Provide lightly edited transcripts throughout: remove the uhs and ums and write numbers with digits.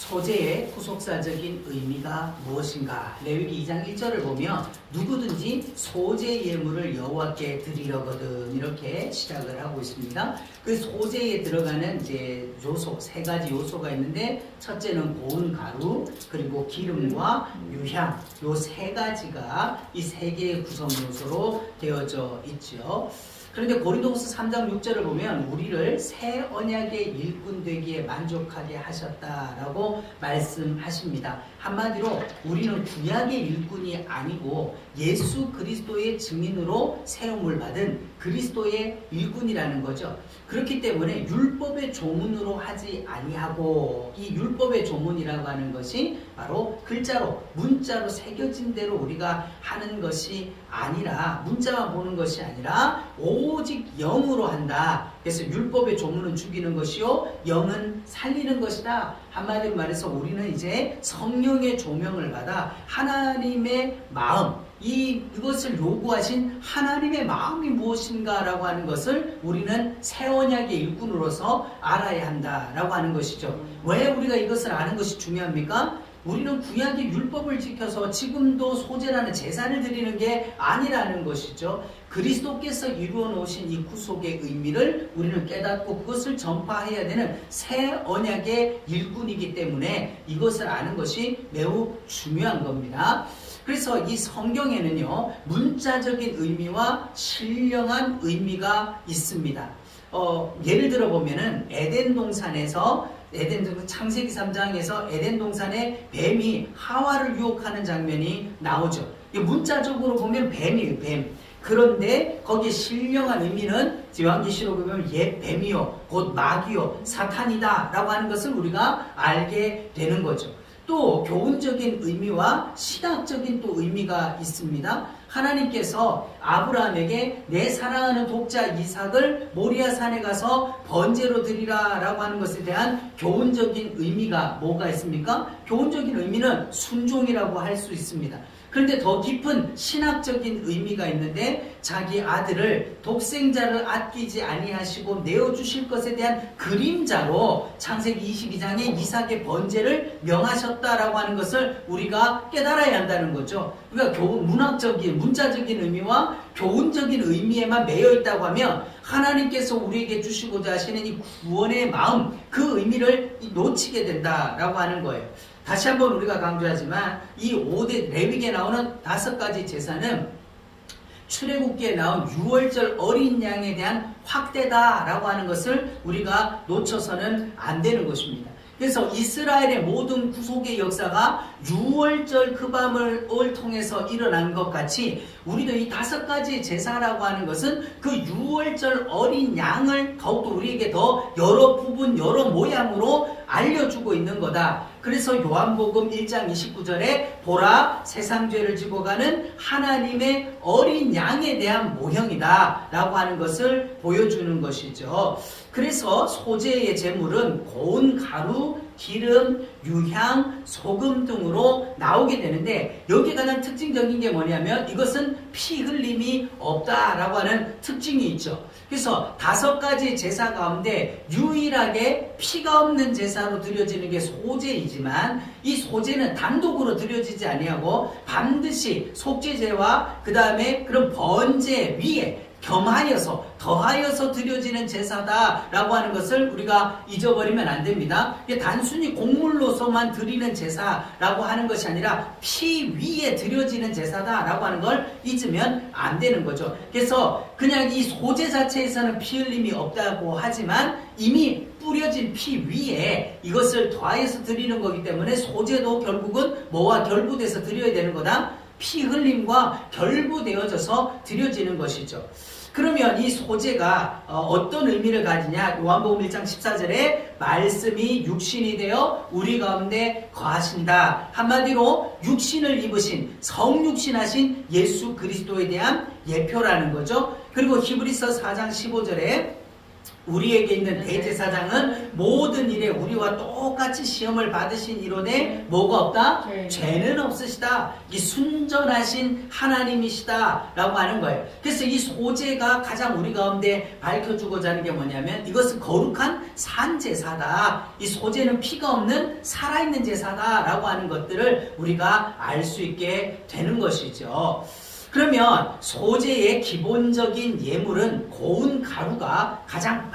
소재의 후속사적인 의미가 무엇인가? 레위기 2장 1절을 보면 누구든지 소재 예물을 여호와께 드리려거든 이렇게 시작을 하고 있습니다. 그 소재에 들어가는 이제 요소, 세 가지 요소가 있는데 첫째는 고운 가루, 그리고 기름과 유향, 요 세 가지가 이 세 개의 구성 요소로 되어져 있죠. 그런데 고린도후서 3장 6절을 보면 우리를 새 언약의 일꾼 되기에 만족하게 하셨다라고 말씀하십니다. 한마디로 우리는 구약의 일꾼이 아니고 예수 그리스도의 증인으로 세움을 받은 그리스도의 일꾼이라는 거죠. 그렇기 때문에 율법의 조문으로 하지 아니하고, 이 율법의 조문이라고 하는 것이 바로 글자로 문자로 새겨진 대로 우리가 하는 것이 아니라, 문자만 보는 것이 아니라 오직 영으로 한다. 그래서 율법의 조문은 죽이는 것이요 영은 살리는 것이다. 한마디로 말해서 우리는 이제 성령의 조명을 받아 하나님의 마음, 이것을 요구하신 하나님의 마음이 무엇인가 라고 하는 것을 우리는 새 언약의 일꾼으로서 알아야 한다라고 하는 것이죠. 왜 우리가 이것을 아는 것이 중요합니까? 우리는 구약의 율법을 지켜서 지금도 소재라는 제사를 드리는 게 아니라는 것이죠. 그리스도께서 이루어 놓으신 이 구속의 의미를 우리는 깨닫고 그것을 전파해야 되는 새 언약의 일꾼이기 때문에 이것을 아는 것이 매우 중요한 겁니다. 그래서 이 성경에는요, 문자적인 의미와 신령한 의미가 있습니다. 예를 들어 보면은 에덴 동산에서 창세기 3장에서 에덴 동산에 뱀이 하와를 유혹하는 장면이 나오죠. 문자적으로 보면 뱀이에요, 뱀. 그런데 거기에 신령한 의미는 요한계시록에 보면 옛 뱀이요, 곧 마귀요, 사탄이다 라고 하는 것을 우리가 알게 되는 거죠. 또 교훈적인 의미와 신학적인 또 의미가 있습니다. 하나님께서 아브라함에게 내 사랑하는 독자 이삭을 모리아 산에 가서 번제로 드리라 라고 하는 것에 대한 교훈적인 의미가 뭐가 있습니까? 교훈적인 의미는 순종이라고 할 수 있습니다. 그런데 더 깊은 신학적인 의미가 있는데, 자기 아들을 독생자를 아끼지 아니하시고 내어주실 것에 대한 그림자로 창세기 22장에 이삭의 번제를 명하셨다라고 하는 것을 우리가 깨달아야 한다는 거죠. 그러니까 문학적인, 문자적인 의미와 교훈적인 의미에만 매여 있다고 하면 하나님께서 우리에게 주시고자 하시는 이 구원의 마음, 그 의미를 놓치게 된다라고 하는 거예요. 다시 한번 우리가 강조하지만 이 5대 레위기에 나오는 5가지 제사는 출애굽기에 나온 6월절 어린 양에 대한 확대다라고 하는 것을 우리가 놓쳐서는 안 되는 것입니다. 그래서 이스라엘의 모든 구속의 역사가 6월절 그 밤을 통해서 일어난 것 같이 우리도 이 5가지 제사라고 하는 것은 그 6월절 어린 양을 더욱더 우리에게 더 여러 부분, 여러 모양으로 알려주고 있는 거다. 그래서 요한복음 1장 29절에 보라 세상 죄를 지고 가는 하나님의 어린 양에 대한 모형이다 라고 하는 것을 보여주는 것이죠. 그래서 소재의 제물은 고운 가루, 기름, 유향, 소금 등으로 나오게 되는데, 여기에 가장 특징적인 게 뭐냐면 이것은 피 흘림이 없다라고 하는 특징이 있죠. 그래서 5가지 제사 가운데 유일하게 피가 없는 제사로 드려지는 게 소제이지만, 이 소제는 단독으로 드려지지 아니하고 반드시 속죄제와 그 다음에 그런 번제 위에 겸하여서 더하여서 드려지는 제사다라고 하는 것을 우리가 잊어버리면 안 됩니다. 이게 단순히 곡물로서만 드리는 제사라고 하는 것이 아니라 피 위에 드려지는 제사다라고 하는 걸 잊으면 안 되는 거죠. 그래서 그냥 이 소제 자체에서는 피 흘림이 없다고 하지만 이미 뿌려진 피 위에 이것을 더하여서 드리는 거기 때문에 소제도 결국은 뭐와 결부돼서 드려야 되는 거다? 피 흘림과 결부되어져서 드려지는 것이죠. 그러면 이 소제가 어떤 의미를 가지냐? 요한복음 1장 14절에 말씀이 육신이 되어 우리 가운데 거하신다. 한마디로 육신을 입으신, 성육신하신 예수 그리스도에 대한 예표라는 거죠. 그리고 히브리서 4장 15절에 우리에게 있는 대제사장은 모든 일에 우리와 똑같이 시험을 받으신 이로되 뭐가 없다? 죄는 없으시다. 이 순전하신 하나님이시다 라고 하는 거예요. 그래서 이 소제가 가장 우리 가운데 밝혀주고자 하는 게 뭐냐면 이것은 거룩한 산 제사다. 이 소제는 피가 없는 살아있는 제사다라고 하는 것들을 우리가 알 수 있게 되는 것이죠. 그러면 소제의 기본적인 예물은 고운 가루가 가장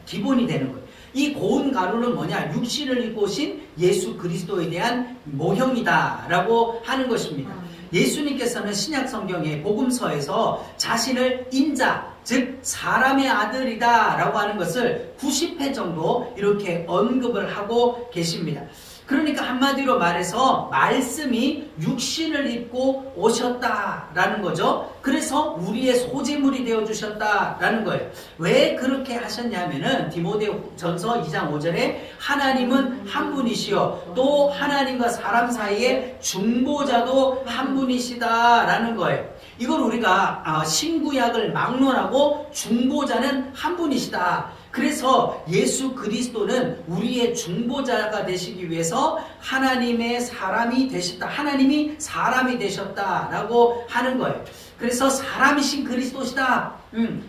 기본이 되는 거예요. 이 고운 가루는 뭐냐? 육신을 입고 오신 예수 그리스도에 대한 모형이다라고 하는 것입니다. 예수님께서는 신약 성경의 복음서에서 자신을 인자, 즉 사람의 아들이다 라고 하는 것을 90회 정도 이렇게 언급을 하고 계십니다. 그러니까 한마디로 말해서 말씀이 육신을 입고 오셨다라는 거죠. 그래서 우리의 소재물이 되어주셨다라는 거예요. 왜 그렇게 하셨냐면은 디모데전서 2장 5절에 하나님은 한 분이시요 또 하나님과 사람 사이에 중보자도 한 분이시다라는 거예요. 이걸 우리가 신구약을 막론하고 중보자는 한 분이시다. 그래서 예수 그리스도는 우리의 중보자가 되시기 위해서 하나님의 사람이 되셨다. 하나님이 사람이 되셨다라고 하는 거예요. 그래서 사람이신 그리스도시다.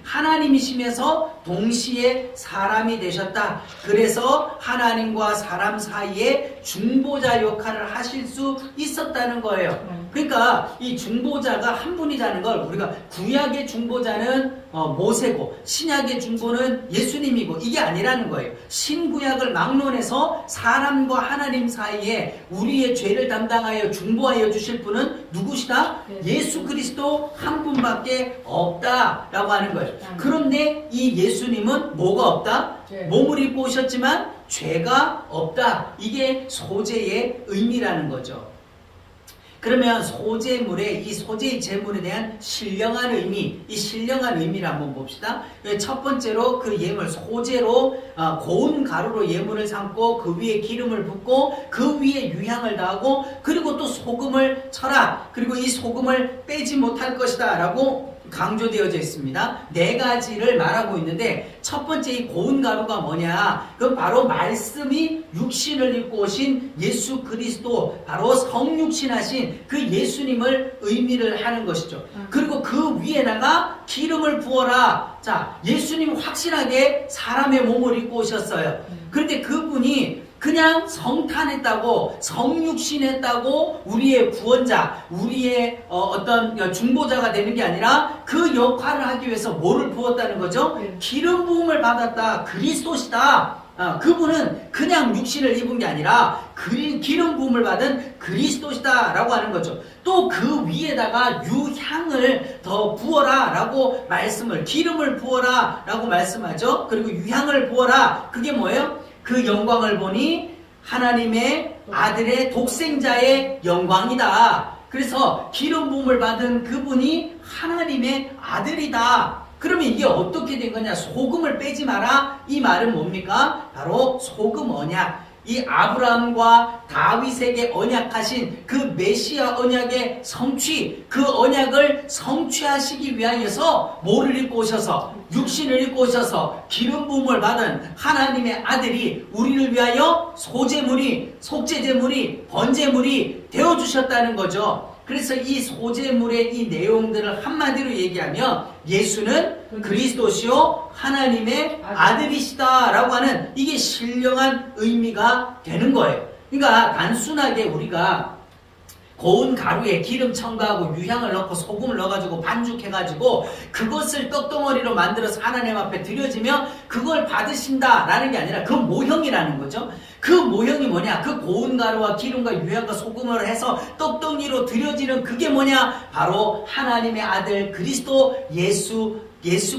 하나님이시면서 동시에 사람이 되셨다. 그래서 하나님과 사람 사이에 중보자 역할을 하실 수 있었다는 거예요. 그러니까 이 중보자가 한 분이라는 걸 우리가 구약의 중보자는 모세고 신약의 중보는 예수님이고 이게 아니라는 거예요. 신구약을 막론해서 사람과 하나님 사이에 우리의 죄를 담당하여 중보하여 주실 분은 누구시다? 예수 그리스도 한 분밖에 없다라고 하는 거예요. 그런데 이 예수님은 뭐가 없다? 몸을 입고 오셨지만 죄가 없다. 이게 소제의 의미라는 거죠. 그러면 소제물의 이 소제의 제물에 대한 신령한 의미, 이 신령한 의미를 한번 봅시다. 첫 번째로 그 예물 소제로 고운 가루로 예물을 삶고 그 위에 기름을 붓고 그 위에 유향을 더하고 그리고 또 소금을 쳐라. 그리고 이 소금을 빼지 못할 것이다 라고 강조되어져 있습니다. 네 가지를 말하고 있는데 첫 번째 이 고운 가루가 뭐냐? 그 바로 말씀이 육신을 입고 오신 예수 그리스도, 바로 성육신하신 그 예수님을 의미를 하는 것이죠. 그리고 그 위에다가 기름을 부어라. 자, 예수님 확실하게 사람의 몸을 입고 오셨어요. 그런데 그분이 그냥 성탄했다고 성육신했다고 우리의 구원자, 우리의 어떤 중보자가 되는 게 아니라 그 역할을 하기 위해서 뭐를 부었다는 거죠? 기름 부음을 받았다. 그리스도시다. 그분은 그냥 육신을 입은 게 아니라 기름 부음을 받은 그리스도시다 라고 하는 거죠. 또 그 위에다가 유향을 더 부어라 라고 말씀을, 기름을 부어라 라고 말씀하죠. 그리고 유향을 부어라. 그게 뭐예요? 그 영광을 보니 하나님의 아들의 독생자의 영광이다. 그래서 기름 부음을 받은 그분이 하나님의 아들이다. 그러면 이게 어떻게 된 거냐? 소금을 빼지 마라. 이 말은 뭡니까? 바로 소금 언약. 이 아브라함과 다윗에게 언약하신 그 메시아 언약의 성취, 그 언약을 성취하시기 위하여서 뭐를 입고 오셔서, 육신을 입고 오셔서 기름 부음을 받은 하나님의 아들이 우리를 위하여 소제물이, 속죄제물이, 번제물이 되어주셨다는 거죠. 그래서 이 소제물의 이 내용들을 한마디로 얘기하면 예수는 그리스도시요 하나님의 아들이시다라고 하는 이게 신령한 의미가 되는 거예요. 그러니까 단순하게 우리가 고운 가루에 기름 첨가하고 유향을 넣고 소금을 넣어가지고 반죽해가지고 그것을 떡덩어리로 만들어서 하나님 앞에 드려지면 그걸 받으신다라는 게 아니라 그 모형이라는 거죠. 그 모형이 뭐냐? 그 고운 가루와 기름과 유향과 소금을 해서 떡덩이로 드려지는 그게 뭐냐? 바로 하나님의 아들 그리스도 예수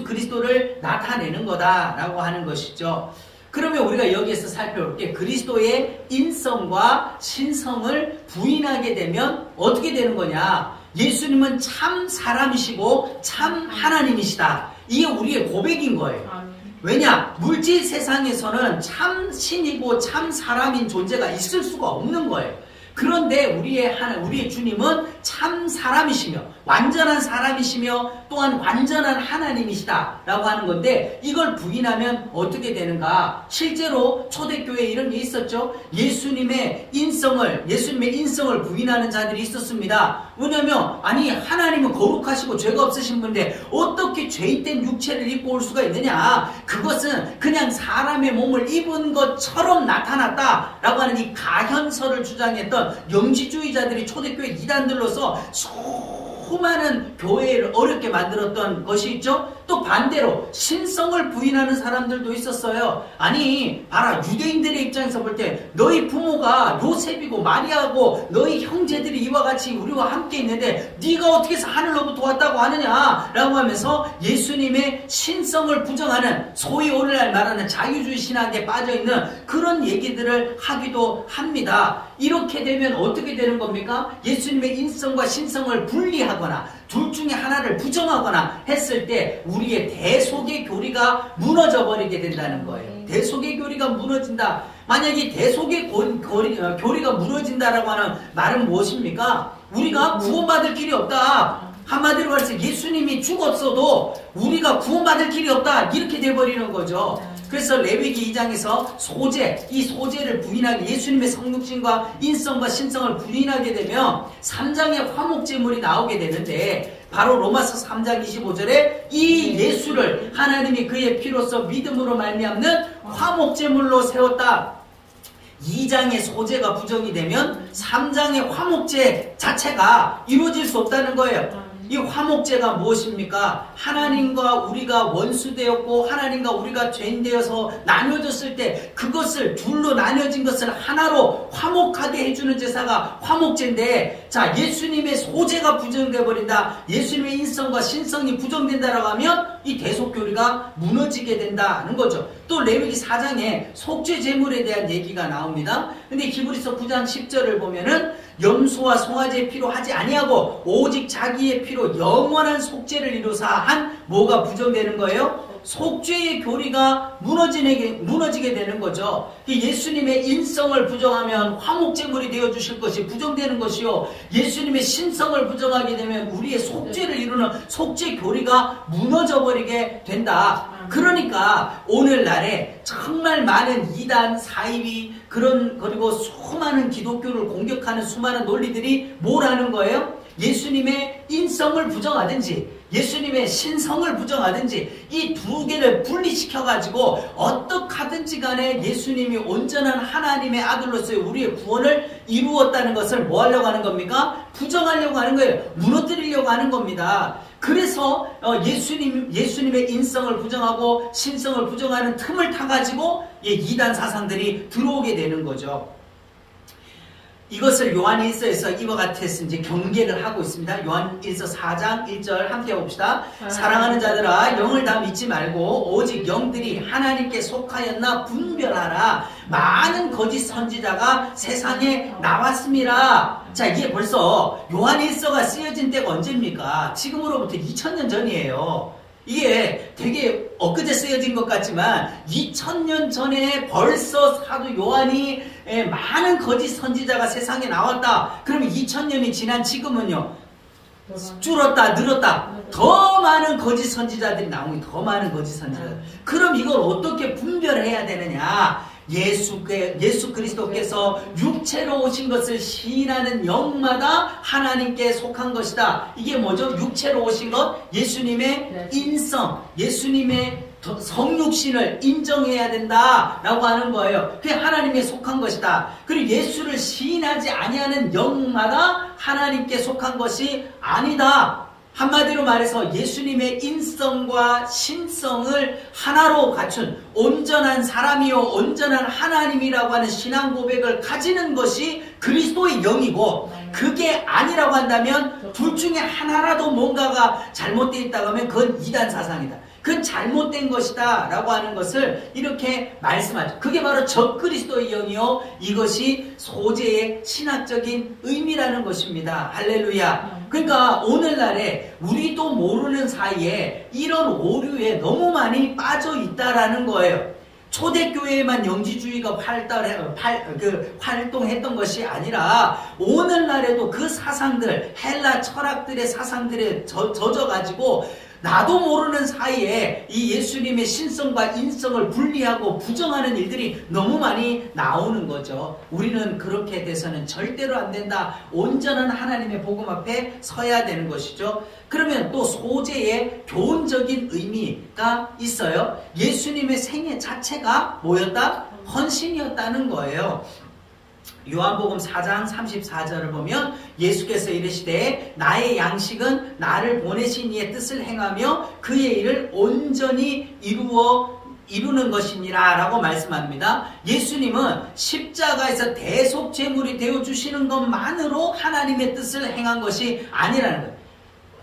그리스도를 나타내는 거다라고 하는 것이죠. 그러면 우리가 여기에서 살펴볼 게 그리스도의 인성과 신성을 부인하게 되면 어떻게 되는 거냐? 예수님은 참 사람이시고 참 하나님이시다. 이게 우리의 고백인 거예요. 왜냐? 물질 세상에서는 참 신이고 참 사람인 존재가 있을 수가 없는 거예요. 그런데 우리의 주님은 참 사람이시며 완전한 사람이시며 또한 완전한 하나님이시다 라고 하는 건데, 이걸 부인하면 어떻게 되는가? 실제로 초대교회에 이런 게 있었죠. 예수님의 인성을 부인하는 자들이 있었습니다. 왜냐면 아니 하나님은 거룩하시고 죄가 없으신 분인데 어떻게 죄인된 육체를 입고 올 수가 있느냐, 그것은 그냥 사람의 몸을 입은 것처럼 나타났다 라고 하는 이 가현설을 주장했던 영지주의자들이 초대교회 이단들로서 수많은 교회를 어렵게 만들었던 것이 있죠. 또 반대로 신성을 부인하는 사람들도 있었어요. 아니 봐라, 유대인들의 입장에서 볼 때 너희 부모가 요셉이고 마리아고 너희 형제들이 이와 같이 우리와 함께 있는데 네가 어떻게 해서 하늘로부터 왔다고 하느냐 라고 하면서 예수님의 신성을 부정하는, 소위 오늘날 말하는 자유주의 신학에 빠져있는 그런 얘기들을 하기도 합니다. 이렇게 되면 어떻게 되는 겁니까? 예수님의 인성과 신성을 분리하거나 둘 중에 하나를 부정하거나 했을 때 우리의 대속의 교리가 무너져 버리게 된다는 거예요. 대속의 교리가 무너진다. 만약에 대속의 교리가 무너진다라고 하는 말은 무엇입니까? 우리가 구원받을 길이 없다. 한마디로 말해서 예수님이 죽었어도 우리가 구원받을 길이 없다, 이렇게 돼버리는 거죠. 그래서 레위기 2장에서 이 소재를 부인하게, 예수님의 성육신과 인성과 신성을 부인하게 되면 3장에 화목제물이 나오게 되는데, 바로 로마서 3장 25절에 이 예수를 하나님이 그의 피로써 믿음으로 말미암는 화목제물로 세웠다. 2장의 소재가 부정이 되면 3장의 화목제 자체가 이루어질 수 없다는 거예요. 이 화목제가 무엇입니까? 하나님과 우리가 원수되었고 하나님과 우리가 죄인 되어서 나뉘어졌을 때 그것을 둘로 나뉘어진 것을 하나로 화목하게 해주는 제사가 화목제인데, 자, 예수님의 소재가 부정되어 버린다, 예수님의 인성과 신성이 부정된다라고 하면 이 대속교리가 무너지게 된다는 거죠. 또 레위기 4장에 속죄 제물에 대한 얘기가 나옵니다. 근데 히브리서 9장 10절을 보면은 염소와 송아지의 피로 하지 아니하고 오직 자기의 피로 영원한 속죄를 이루사 한 뭐가 부정되는 거예요? 속죄의 교리가 무너지게 되는 거죠. 예수님의 인성을 부정하면 화목제물이 되어주실 것이 부정되는 것이요, 예수님의 신성을 부정하게 되면 우리의 속죄를 이루는 속죄 교리가 무너져버리게 된다. 그러니까 오늘날에 정말 많은 이단, 사이비, 그리고 수많은 기독교를 공격하는 수많은 논리들이 뭘 하는 거예요? 예수님의 인성을 부정하든지 예수님의 신성을 부정하든지 이 두 개를 분리시켜가지고 어떻게 하든지 간에 예수님이 온전한 하나님의 아들로서의 우리의 구원을 이루었다는 것을 뭐 하려고 하는 겁니까? 부정하려고 하는 거예요. 무너뜨리려고 하는 겁니다. 그래서 예수님의 인성을 부정하고 신성을 부정하는 틈을 타가지고 이단 사상들이 들어오게 되는 거죠. 이것을 요한일서에서 이와 같아서 이제 경계를 하고 있습니다. 요한일서 4장 1절 함께 봅시다. 사랑하는 자들아, 영을 다 믿지 말고 오직 영들이 하나님께 속하였나 분별하라. 많은 거짓 선지자가 세상에 나왔습니다. 자, 이게 벌써 요한일서가 쓰여진 때가 언제입니까? 지금으로부터 2000년 전이에요. 이게 되게 엊그제 쓰여진 것 같지만 2000년 전에 벌써 사도 요한이 많은 거짓 선지자가 세상에 나왔다. 그러면 2000년이 지난 지금은요, 줄었다 늘었다, 더 많은 거짓 선지자들이 나오니 더 많은 거짓 선지자들. 그럼 이걸 어떻게 분별해야 되느냐? 예수 그리스도께서 육체로 오신 것을 시인하는 영마다 하나님께 속한 것이다. 이게 뭐죠? 육체로 오신 것, 예수님의 인성, 예수님의 성육신을 인정해야 된다라고 하는 거예요. 그게 하나님께 속한 것이다. 그리고 예수를 시인하지 아니하는 영마다 하나님께 속한 것이 아니다. 한마디로 말해서 예수님의 인성과 신성을 하나로 갖춘 온전한 사람이요 온전한 하나님이라고 하는 신앙 고백을 가지는 것이 그리스도의 영이고, 그게 아니라고 한다면 둘 중에 하나라도 뭔가가 잘못되어 있다고 하면 그건 이단 사상이다. 그건 잘못된 것이다 라고 하는 것을 이렇게 말씀하죠. 그게 바로 적그리스도의 영이요, 이것이 소재의 신학적인 의미라는 것입니다. 할렐루야. 그러니까 오늘날에 우리도 모르는 사이에 이런 오류에 너무 많이 빠져 있다라는 거예요. 초대교회에만 영지주의가 활동했던 것이 아니라 오늘날에도 그 사상들, 헬라 철학들의 사상들에 젖어가지고 나도 모르는 사이에 이 예수님의 신성과 인성을 분리하고 부정하는 일들이 너무 많이 나오는 거죠. 우리는 그렇게 돼서는 절대로 안 된다. 온전한 하나님의 복음 앞에 서야 되는 것이죠. 그러면 또 소재의 교훈적인 의미가 있어요. 예수님의 생애 자체가 뭐였다? 헌신이었다는 거예요. 요한복음 4장 34절을 보면 예수께서 이르시되 나의 양식은 나를 보내신 이의 뜻을 행하며 그의 일을 온전히 이루는 것이니라 라고 말씀합니다. 예수님은 십자가에서 대속제물이 되어주시는 것만으로 하나님의 뜻을 행한 것이 아니라는 거예요.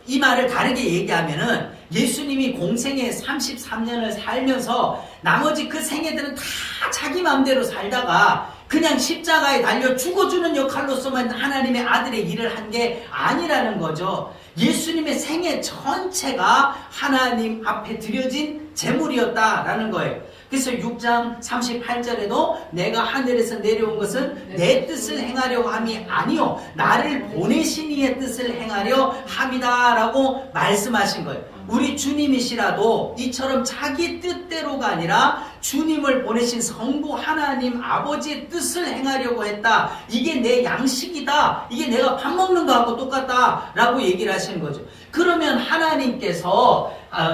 이 말을 다르게 얘기하면은 예수님이 공생에 33년을 살면서 나머지 그 생애들은 다 자기 마음대로 살다가 그냥 십자가에 달려 죽어주는 역할로서만 하나님의 아들의 일을 한 게 아니라는 거죠. 예수님의 생애 전체가 하나님 앞에 드려진 제물이었다라는 거예요. 그래서 6장 38절에도 내가 하늘에서 내려온 것은 내 뜻을 행하려고 함이 아니요 나를 보내신 이의 뜻을 행하려 함이다 라고 말씀하신 거예요. 우리 주님이시라도 이처럼 자기 뜻대로가 아니라 주님을 보내신 성부 하나님 아버지의 뜻을 행하려고 했다. 이게 내 양식이다. 이게 내가 밥 먹는 거하고 똑같다 라고 얘기를 하시는 거죠. 그러면 하나님께서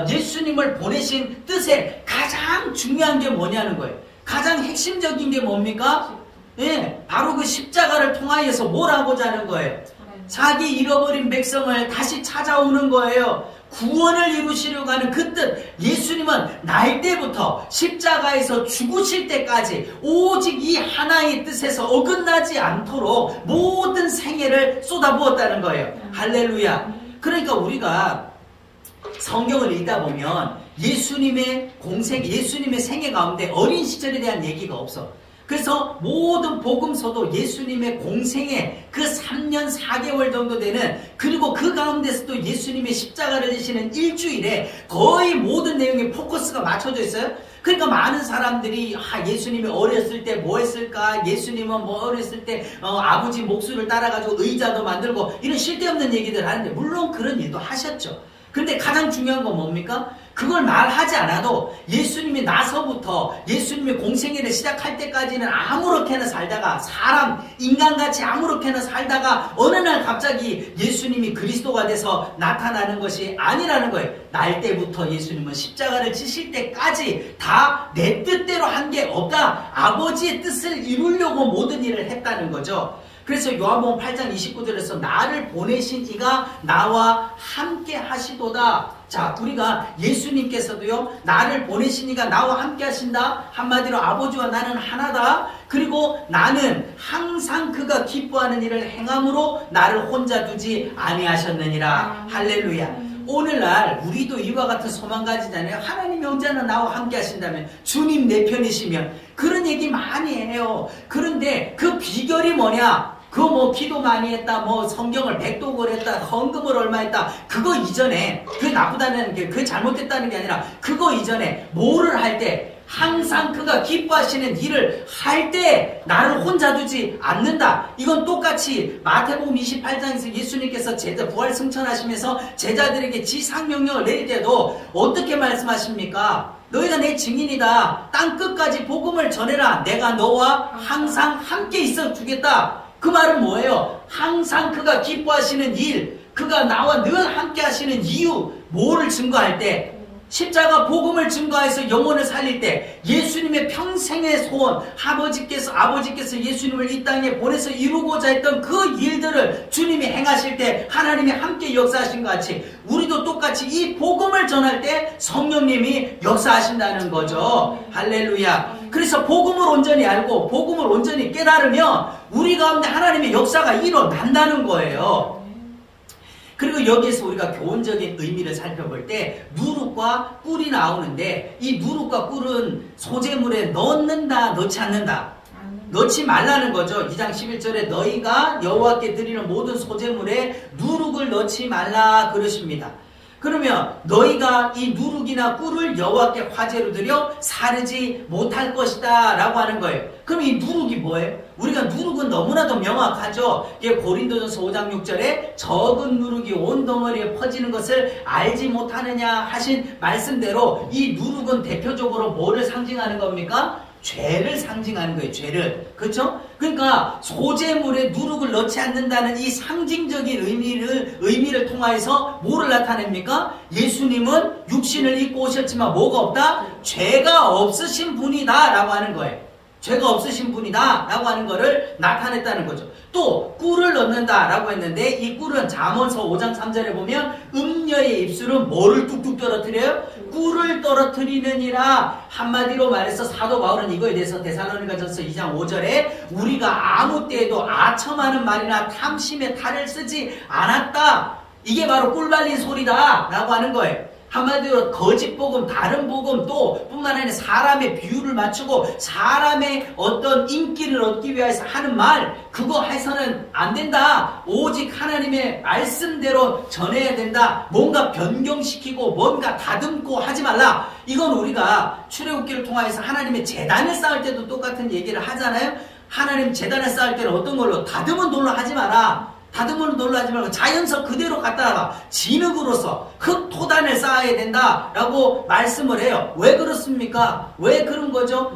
예수님을 보내신 뜻에 가장 중요한 게 뭐냐는 거예요. 가장 핵심적인 게 뭡니까? 예, 바로 그 십자가를 통하여서 뭘 하고자 하는 거예요. 자기 잃어버린 백성을 다시 찾아오는 거예요. 구원을 이루시려고 하는 그 뜻. 예수님은 날 때부터 십자가에서 죽으실 때까지 오직 이 하나의 뜻에서 어긋나지 않도록 모든 생애를 쏟아부었다는 거예요. 할렐루야. 그러니까 우리가 성경을 읽다 보면 예수님의 예수님의 생애 가운데 어린 시절에 대한 얘기가 없어. 그래서 모든 복음서도 예수님의 공생의 그 3년 4개월 정도 되는, 그리고 그 가운데서도 예수님의 십자가를 지시는 일주일에 거의 모든 내용에 포커스가 맞춰져 있어요. 그러니까 많은 사람들이 예수님이 어렸을 때 뭐 했을까? 예수님은 뭐 어렸을 때 아버지 목수를 따라가지고 의자도 만들고 이런 쓸데없는 얘기들 하는데, 물론 그런 일도 하셨죠. 근데 가장 중요한 건 뭡니까? 그걸 말하지 않아도 예수님이 나서부터 예수님의 공생애를 시작할 때까지는 아무렇게나 살다가, 인간같이 아무렇게나 살다가 어느 날 갑자기 예수님이 그리스도가 돼서 나타나는 것이 아니라는 거예요. 날 때부터 예수님은 십자가를 지실 때까지 다 내 뜻대로 한 게 없다. 아버지의 뜻을 이루려고 모든 일을 했다는 거죠. 그래서 요한복음 8장 29절에서 나를 보내신 이가 나와 함께 하시도다. 자, 우리가 예수님께서도요, 나를 보내신 이가 나와 함께 하신다. 한마디로 아버지와 나는 하나다. 그리고 나는 항상 그가 기뻐하는 일을 행함으로 나를 혼자 두지 아니하셨느니라. 할렐루야. 오늘날 우리도 이와 같은 소망 가지잖아요. 하나님이 언제나 나와 함께 하신다면, 주님 내 편이시면, 그런 얘기 많이 해요. 그런데 그 비결이 뭐냐? 기도 많이 했다, 성경을 100독을 했다, 헌금을 얼마 했다, 그거 이전에, 그 나쁘다는 게, 그 잘못됐다는 게 아니라, 그거 이전에 뭐를 할 때, 항상 그가 기뻐하시는 일을 할 때 나를 혼자 두지 않는다. 이건 똑같이 마태복음 28장에서 예수님께서 부활 승천하시면서 제자들에게 지상명령을 내릴 때도 어떻게 말씀하십니까? 너희가 내 증인이다. 땅 끝까지 복음을 전해라. 내가 너와 항상 함께 있어 주겠다. 그 말은 뭐예요? 항상 그가 기뻐하시는 일, 그가 나와 늘 함께 하시는 이유, 뭐를 증거할 때? 십자가 복음을 증거해서 영혼을 살릴 때, 예수님의 평생의 소원, 아버지께서 예수님을 이 땅에 보내서 이루고자 했던 그 일들을 주님이 행하실 때 하나님이 함께 역사하신 것 같이, 우리도 똑같이 이 복음을 전할 때 성령님이 역사하신다는 거죠. 할렐루야. 그래서 복음을 온전히 알고 복음을 온전히 깨달으면 우리 가운데 하나님의 역사가 일어난다는 거예요. 그리고 여기에서 우리가 교훈적인 의미를 살펴볼 때 누룩과 꿀이 나오는데, 이 누룩과 꿀은 소재물에 넣는다, 넣지 않는다. 넣지 말라는 거죠. 2장 11절에 너희가 여호와께 드리는 모든 소재물에 누룩을 넣지 말라 그러십니다. 그러면 너희가 이 누룩이나 꿀을 여호와께 화제로 드려 사르지 못할 것이다 라고 하는 거예요. 그럼 이 누룩이 뭐예요? 우리가 누룩은 너무나도 명확하죠. 고린도전서 5장 6절에 적은 누룩이 온 덩어리에 퍼지는 것을 알지 못하느냐 하신 말씀대로 이 누룩은 대표적으로 뭐를 상징하는 겁니까? 죄를 상징하는 거예요. 죄를. 그렇죠? 그러니까 소재물에 누룩을 넣지 않는다는 이 상징적인 의미를 통하여서 뭐를 나타냅니까? 예수님은 육신을 입고 오셨지만 뭐가 없다? 죄가 없으신 분이다 라고 하는 거예요. 죄가 없으신 분이다 라고 하는 거를 나타냈다는 거죠. 또 꿀을 넣는다 라고 했는데 이 꿀은 잠언서 5장 3절에 보면 음녀의 입술은 뭐를 뚝뚝 떨어뜨려요? 꿀을 떨어뜨리느니라. 한마디로 말해서 사도 바울은 이거에 대해서 데살로니가전서 2장 5절에 우리가 아무 때에도 아첨하는 말이나 탐심의 탈을 쓰지 않았다. 이게 바로 꿀 발린 소리다 라고 하는 거예요. 한마디로 거짓 복음, 다른 복음 또 뿐만 아니라 사람의 비유를 맞추고 사람의 어떤 인기를 얻기 위해서 하는 말, 그거 해서는 안 된다. 오직 하나님의 말씀대로 전해야 된다. 뭔가 변경시키고 뭔가 다듬고 하지 말라. 이건 우리가 출애굽기를 통해서 하나님의 제단을 쌓을 때도 똑같은 얘기를 하잖아요. 하나님 제단을 쌓을 때는 어떤 걸로? 다듬은 돌로 하지 마라. 다듬은 돌로 하지 말고 자연석 그대로 갖다가 진흙으로서 흙토단을 쌓아야 된다라고 말씀을 해요. 왜 그렇습니까? 왜 그런 거죠?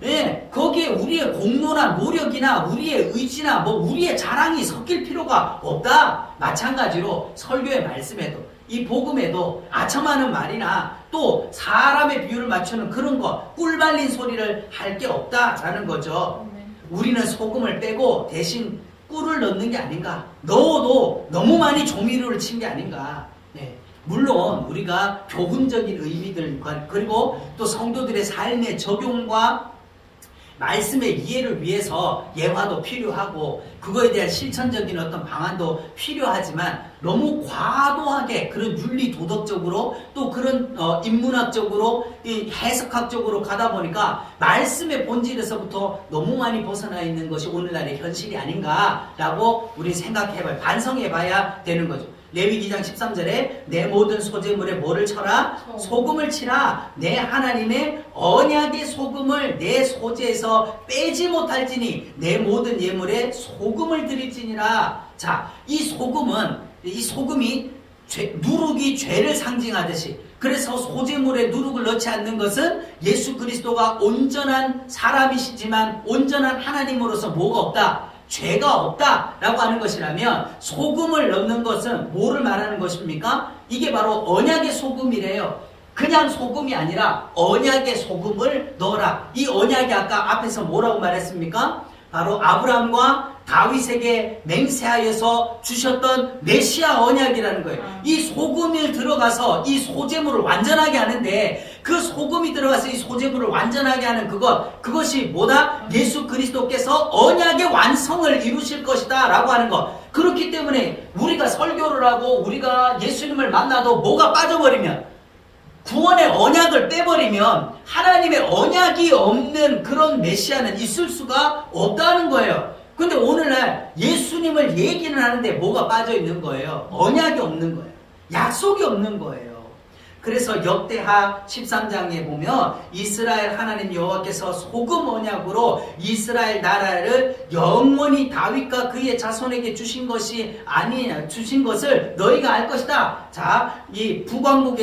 예, 거기에 우리의 공로나 노력이나 우리의 의지나 우리의 자랑이 섞일 필요가 없다. 마찬가지로 설교의 말씀에도 이 복음에도 아첨하는 말이나 또 사람의 비유를 맞추는 그런 거, 꿀 발린 소리를 할 게 없다라는 거죠. 우리는 소금을 빼고 대신 꿀을 넣는 게 아닌가. 넣어도 너무 많이 조미료를 친 게 아닌가. 네. 물론 우리가 교훈적인 의미들과 그리고 또 성도들의 삶의 적용과 말씀의 이해를 위해서 예화도 필요하고 그거에 대한 실천적인 어떤 방안도 필요하지만 너무 과도하게 그런 윤리 도덕적으로 또 그런 인문학적으로 해석학적으로 가다 보니까 말씀의 본질에서부터 너무 많이 벗어나 있는 것이 오늘날의 현실이 아닌가라고 우리 생각해봐야 반성해봐야 되는 거죠. 레위기 2장 13절에 내 모든 소재물에 뭐를 쳐라? 소금을 치라. 내 하나님의 언약의 소금을 내 소재에서 빼지 못할지니 내 모든 예물에 소금을 드릴지니라. 자, 이 소금이 누룩이 죄를 상징하듯이 그래서 소재물에 누룩을 넣지 않는 것은 예수 그리스도가 온전한 사람이시지만 온전한 하나님으로서 뭐가 없다? 죄가 없다라고 하는 것이라면 소금을 넣는 것은 뭐를 말하는 것입니까? 이게 바로 언약의 소금이래요. 그냥 소금이 아니라 언약의 소금을 넣어라. 이 언약이 아까 앞에서 뭐라고 말했습니까? 바로 아브라함과 다윗에게 맹세하여서 주셨던 메시아 언약이라는 거예요. 이 소금이 들어가서 이 소재물을 완전하게 하는데 그 소금이 들어가서 이 소재물을 완전하게 하는 그것이 뭐다? 예수 그리스도께서 언약의 완성을 이루실 것이다 라고 하는 것. 그렇기 때문에 우리가 설교를 하고 우리가 예수님을 만나도 뭐가 빠져버리면 구원의 언약을 빼버리면 하나님의 언약이 없는 그런 메시아는 있을 수가 없다는 거예요. 근데 오늘날 예수님을 얘기는 하는데 뭐가 빠져있는 거예요? 언약이 없는 거예요. 약속이 없는 거예요. 그래서 역대하 13장에 보면 이스라엘 하나님 여호와께서 소금 언약으로 이스라엘 나라를 영원히 다윗과 그의 자손에게 주신 것이 아니냐, 주신 것을 너희가 알 것이다. 자, 이 북왕국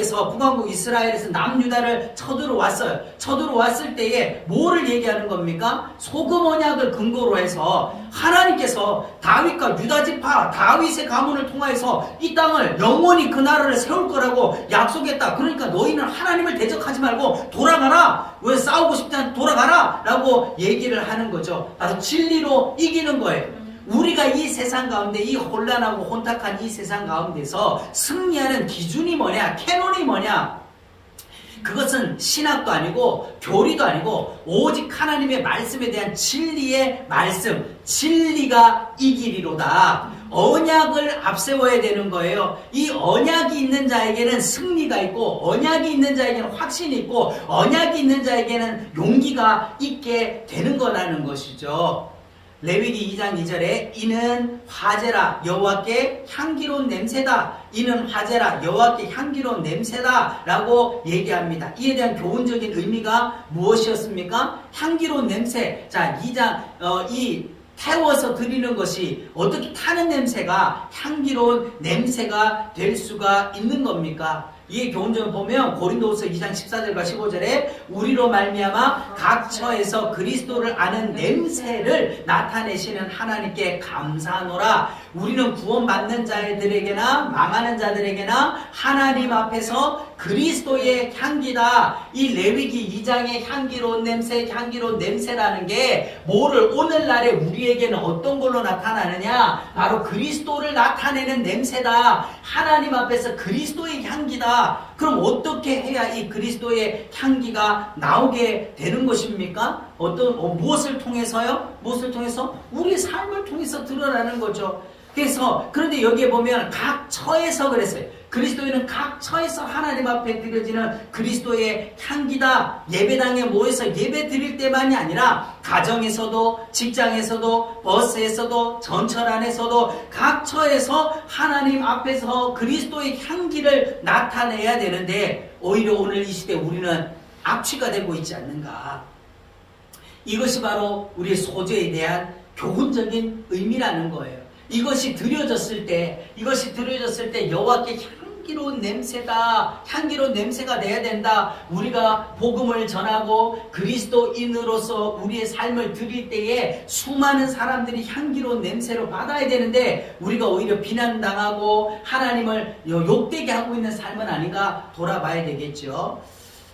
이스라엘에서 남유다를 쳐들어왔어요. 쳐들어왔을 때에 뭐를 얘기하는 겁니까? 소금 언약을 근거로 해서 하나님께서 다윗과 유다지파 다윗의 가문을 통해서 이 땅을 영원히 그 나라를 세울 거라고 약속했다. 그러니까 너희는 하나님을 대적하지 말고 돌아가라. 왜 싸우고 싶지 않아? 돌아가라 라고 얘기를 하는 거죠. 바로 진리로 이기는 거예요. 우리가 이 세상 가운데 이 혼란하고 혼탁한 이 세상 가운데서 승리하는 기준이 뭐냐? 캐논이 뭐냐? 그것은 신학도 아니고 교리도 아니고 오직 하나님의 말씀에 대한 진리의 말씀, 진리가 이기리로다. 언약을 앞세워야 되는 거예요. 이 언약이 있는 자에게는 승리가 있고 언약이 있는 자에게는 확신이 있고 언약이 있는 자에게는 용기가 있게 되는 거라는 것이죠. 레위기 2장 2절에 이는 화제라 여호와께 향기로운 냄새다. 이는 화제라 여호와께 향기로운 냄새다 라고 얘기합니다. 이에 대한 교훈적인 의미가 무엇이었습니까? 향기로운 냄새. 자, 2장 이 태워서 드리는 것이 어떻게 타는 냄새가 향기로운 냄새가 될 수가 있는 겁니까? 이 교훈점을 보면 고린도후서 2장 14절과 15절에 우리로 말미암아 각 처에서 그리스도를 아는 냄새를 나타내시는 하나님께 감사하노라. 우리는 구원받는 자들에게나 망하는 자들에게나 하나님 앞에서 그리스도의 향기다. 이 레위기 2장의 향기로운 냄새라는 게 뭐를 오늘날에 우리에게는 어떤 걸로 나타나느냐? 바로 그리스도를 나타내는 냄새다. 하나님 앞에서 그리스도의 향기다. 그럼 어떻게 해야 이 그리스도의 향기가 나오게 되는 것입니까? 무엇을 통해서요? 무엇을 통해서? 우리 삶을 통해서 드러나는 거죠. 그런데 여기에 보면 각 처에서 그랬어요. 그리스도인은 각 처에서 하나님 앞에 드려지는 그리스도의 향기다. 예배당에 모여서 예배 드릴 때만이 아니라 가정에서도 직장에서도 버스에서도 전철 안에서도 각 처에서 하나님 앞에서 그리스도의 향기를 나타내야 되는데 오히려 오늘 이 시대 우리는 악취가 되고 있지 않는가. 이것이 바로 우리의 소재에 대한 교훈적인 의미라는 거예요. 이것이 드려졌을 때 여호와께 향기로운 냄새다. 향기로운 냄새가 돼야 된다. 우리가 복음을 전하고 그리스도인으로서 우리의 삶을 드릴 때에 수많은 사람들이 향기로운 냄새로 받아야 되는데 우리가 오히려 비난당하고 하나님을 욕되게 하고 있는 삶은 아닌가 돌아봐야 되겠죠.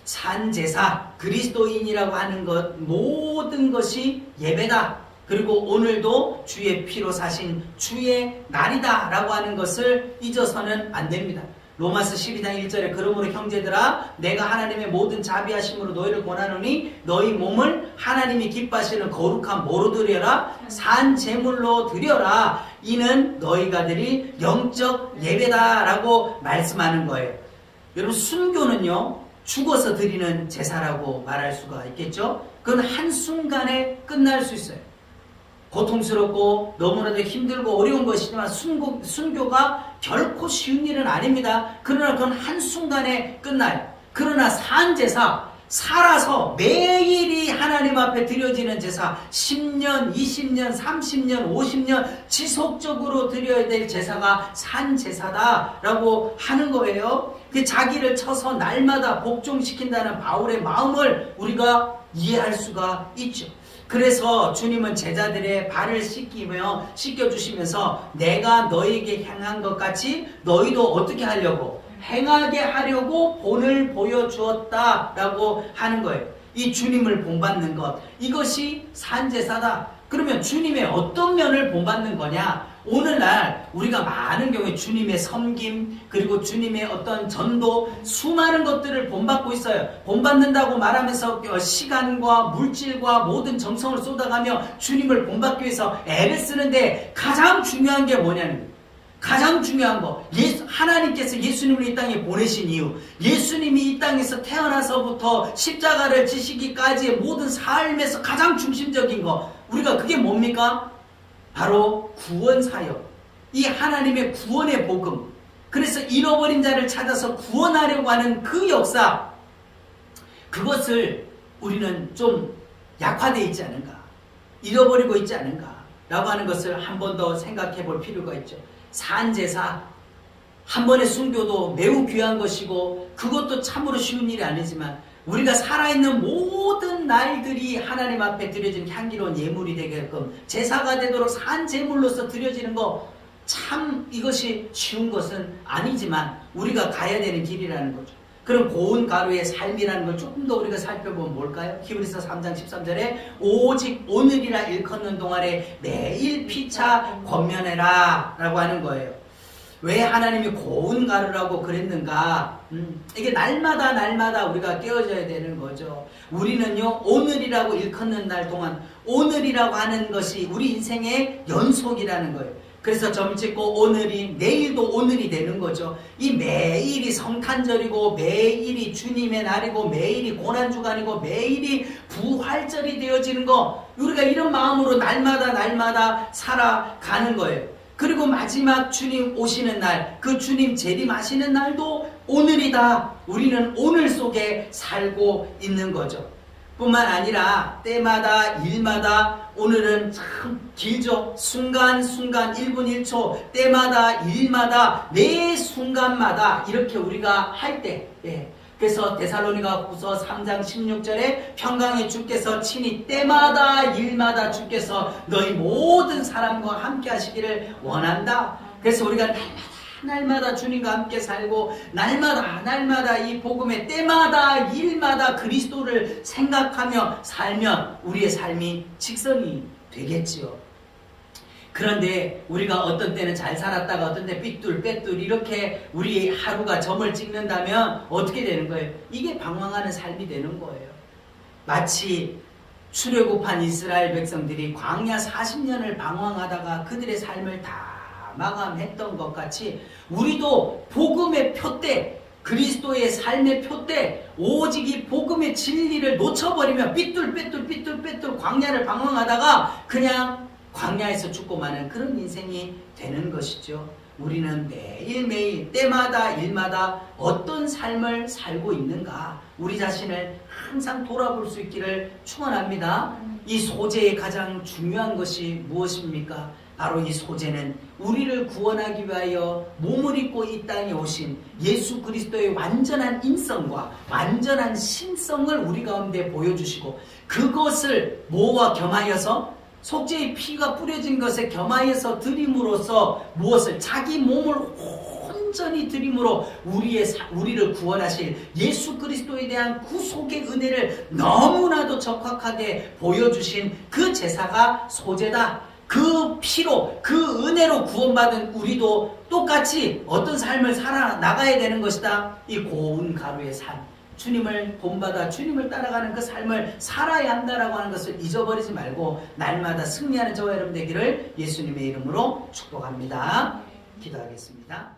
산제사, 그리스도인이라고 하는 것 모든 것이 예배다. 그리고 오늘도 주의 피로 사신 주의 날이다 라고 하는 것을 잊어서는 안 됩니다. 로마서 12장 1절에 그러므로 형제들아 내가 하나님의 모든 자비하심으로 너희를 권하노니 너희 몸을 하나님이 기뻐하시는 거룩한 뭐로 드려라? 산 제물로 드려라. 이는 너희가 드릴 영적 예배다 라고 말씀하는 거예요. 여러분 순교는요 죽어서 드리는 제사라고 말할 수가 있겠죠. 그건 한순간에 끝날 수 있어요. 고통스럽고 너무나도 힘들고 어려운 것이지만 순교가 결코 쉬운 일은 아닙니다. 그러나 그건 한순간에 끝나요. 그러나 산제사, 살아서 매일이 하나님 앞에 드려지는 제사, 10년, 20년, 30년, 50년 지속적으로 드려야 될 제사가 산제사다라고 하는 거예요. 자기를 쳐서 날마다 복종시킨다는 바울의 마음을 우리가 이해할 수가 있죠. 그래서 주님은 제자들의 발을 씻겨주시면서 내가 너에게 향한 것 같이 너희도 어떻게 하려고? 행하게 하려고 본을 보여주었다라고 하는 거예요. 이 주님을 본받는 것, 이것이 산제사다. 그러면 주님의 어떤 면을 본받는 거냐? 오늘날 우리가 많은 경우에 주님의 섬김 그리고 주님의 어떤 전도 수많은 것들을 본받고 있어요. 본받는다고 말하면서 시간과 물질과 모든 정성을 쏟아가며 주님을 본받기 위해서 애를 쓰는데 가장 중요한 게 뭐냐는 거예요. 가장 중요한 거, 하나님께서 예수님을 이 땅에 보내신 이유, 예수님이 이 땅에서 태어나서부터 십자가를 지시기까지의 모든 삶에서 가장 중심적인 거, 우리가 그게 뭡니까? 바로 구원사역, 이 하나님의 구원의 복음. 그래서 잃어버린 자를 찾아서 구원하려고 하는 그 역사, 그것을 우리는 좀 약화되어 있지 않은가, 잃어버리고 있지 않은가 라고 하는 것을 한 번 더 생각해 볼 필요가 있죠. 산제사, 한 번의 순교도 매우 귀한 것이고 그것도 참으로 쉬운 일이 아니지만 우리가 살아있는 모든 날들이 하나님 앞에 드려진 향기로운 예물이 되게끔 제사가 되도록 산제물로서 드려지는 거, 참 이것이 쉬운 것은 아니지만 우리가 가야 되는 길이라는 거죠. 그럼 고운 가루의 삶이라는 걸 조금 더 우리가 살펴보면 뭘까요? 히브리서 3장 13절에 오직 오늘이라 일컫는 동안에 매일 피차 권면해라 라고 하는 거예요. 왜 하나님이 고운 가루라고 그랬는가? 이게 날마다 우리가 깨어져야 되는 거죠. 우리는요 오늘이라고 일컫는 날 동안, 오늘이라고 하는 것이 우리 인생의 연속이라는 거예요. 그래서 점 찍고 오늘이 내일도 오늘이 되는 거죠. 이 매일이 성탄절이고 매일이 주님의 날이고 매일이 고난주간이고 매일이 부활절이 되어지는 거, 우리가 이런 마음으로 날마다 살아가는 거예요. 그리고 마지막 주님 오시는 날, 그 주님 재림하시는 날도 오늘이다. 우리는 오늘 속에 살고 있는 거죠. 뿐만 아니라 때마다 일마다, 오늘은 참 길죠. 순간순간 1분 1초 때마다 일마다 매 순간마다 이렇게 우리가 할 때, 그래서 데살로니가후서 3장 16절에 평강의 주께서 친히 때마다 일마다 주께서 너희 모든 사람과 함께 하시기를 원한다. 그래서 우리가 날마다 주님과 함께 살고 날마다 이 복음의 때마다 일마다 그리스도를 생각하며 살면 우리의 삶이 직선이 되겠지요. 그런데 우리가 어떤 때는 잘 살았다가 어떤 때 삐뚤빼뚤 이렇게 우리 하루가 점을 찍는다면 어떻게 되는 거예요? 이게 방황하는 삶이 되는 거예요. 마치 출애굽한 이스라엘 백성들이 광야 40년을 방황하다가 그들의 삶을 다 마감했던 것 같이 우리도 복음의 표대, 그리스도의 삶의 표대, 오직 이 복음의 진리를 놓쳐버리면 삐뚤빼뚤 광야를 방황하다가 그냥 광야에서 죽고 마는 그런 인생이 되는 것이죠. 우리는 매일매일 때마다 일마다 어떤 삶을 살고 있는가, 우리 자신을 항상 돌아볼 수 있기를 축원합니다. 이 소재의 가장 중요한 것이 무엇입니까? 바로 이 소재는 우리를 구원하기 위하여 몸을 입고 이 땅에 오신 예수 그리스도의 완전한 인성과 완전한 신성을 우리 가운데 보여주시고, 그것을 뭐와 겸하여서, 속죄의 피가 뿌려진 것에 겸하여서 드림으로써 무엇을? 자기 몸을 온전히 드림으로 우리를 구원하실 예수 그리스도에 대한 구속의 은혜를 너무나도 적확하게 보여주신 그 제사가 소재다. 그 피로, 그 은혜로 구원받은 우리도 똑같이 어떤 삶을 살아나가야 되는 것이다. 이 고운 가루의 삶, 주님을 본받아 주님을 따라가는 그 삶을 살아야 한다라고 하는 것을 잊어버리지 말고 날마다 승리하는 저와 여러분 되기를 예수님의 이름으로 축복합니다. 기도하겠습니다.